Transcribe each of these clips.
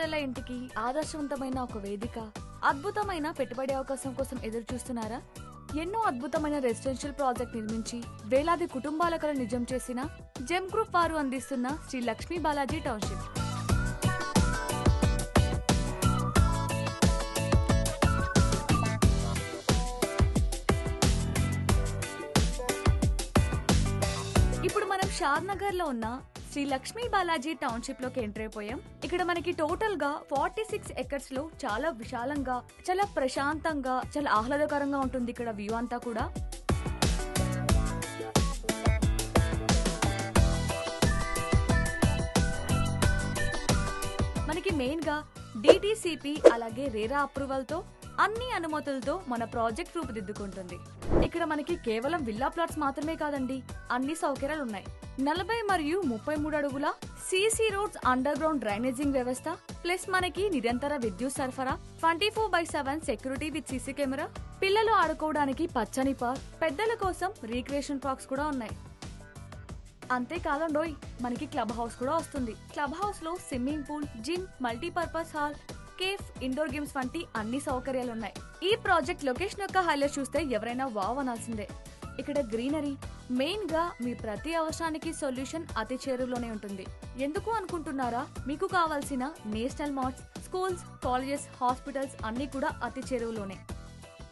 కళల ఇంటికి ఆదర్శవంతమైన ఒక వేదిక, అద్భుతమైన పెట్టుబడి అవకాశం కోసం ఎదురు చూస్తున్నారా? ఎన్నో అద్భుతమైన రెసిడెన్షియల్ ప్రాజెక్ట్ నిర్మించి వేలాది కుటుంబాల కల నిజం చేసిన జెమ్ గ్రూప్ వారు అందిస్తున్న శ్రీ లక్ష్మీ బాలాజీ టౌన్షిప్. ఇప్పుడు మనం షాద్ నగర్ లో ఉన్న శ్రీ లక్ష్మీ బాలాజీ టౌన్షిప్ లోకి ఎంటర్ అయిపోయాం. ఇక్కడ మనకి టోటల్ గా 46 ఎకర్స్ లో చాలా విశాలంగా, చాలా ప్రశాంతంగా, చాలా ఆహ్లాదకరంగా ఉంటుంది ఇక్కడ వ్యూ అంతా కూడా. మనకి మెయిన్ గా డిటిసిపి అలాగే రేరా అప్రూవల్ తో అన్ని అనుమతులతో మన ప్రాజెక్ట్ రూపుదిద్దుకుంటుంది. ఇక్కడ మనకి కేవలం విల్లా ప్లాట్స్ మాత్రమే కాదండి, అన్ని సౌకర్యాలు ఉన్నాయి. 40 మరియు 33 అడుగుల సిసి రోడ్స్, అండర్ గ్రౌండ్ డ్రైనేజింగ్ వ్యవస్థ, ప్లస్ మనకి నిరంతర విద్యుత్ సరఫరా, 24/7 సెక్యూరిటీ విత్ సిసి కెమెరా, పిల్లలు ఆడుకోవడానికి పచ్చని పార్క్, పెద్దల కోసం రీక్రియేషన్ పార్క్స్ కూడా ఉన్నాయి. అంతేకాదండోయ్, మనకి క్లబ్ హౌస్ కూడా వస్తుంది. క్లబ్ హౌస్ లో swimming pool, gym, multipurpose hall, cafe, indoor games వంటి అన్ని సౌకర్యాలు ఉన్నాయి. ఈ ప్రాజెక్ట్ లొకేషన్ యొక్క హైలైట్ చూస్తే ఎవరైనా వావ్ అనాల్సిందే. ఇక్కడ గ్రీనరీ, మెయిన్ గా మీ ప్రతి అవసరానికి సొల్యూషన్ అతి చేరువలోనే ఉంటుంది. ఎందుకు అనుకుంటున్నారా? మీకు కావాల్సిన national marts, schools, colleges, hospitals అన్ని కూడా అతి చేరువలోనే.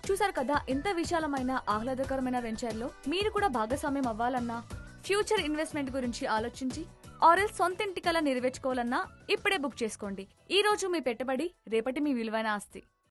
చూసారు కదా, ఇంత విశాలమైన ఆహ్లాదకరమైన వెంచర్ లో మీరు కూడా భాగస్వామ్యం అవ్వాలన్నా, ఫ్యూచర్ ఇన్వెస్ట్మెంట్ గురించి ఆలోచించి ఆర్ఎల్ సొంత ఇంటి కల నెరవేర్చుకోవాలన్నా ఇప్పుడే బుక్ చేసుకోండి. ఈ రోజు మీ పెట్టుబడి, రేపటి మీ విలువైన ఆస్తి.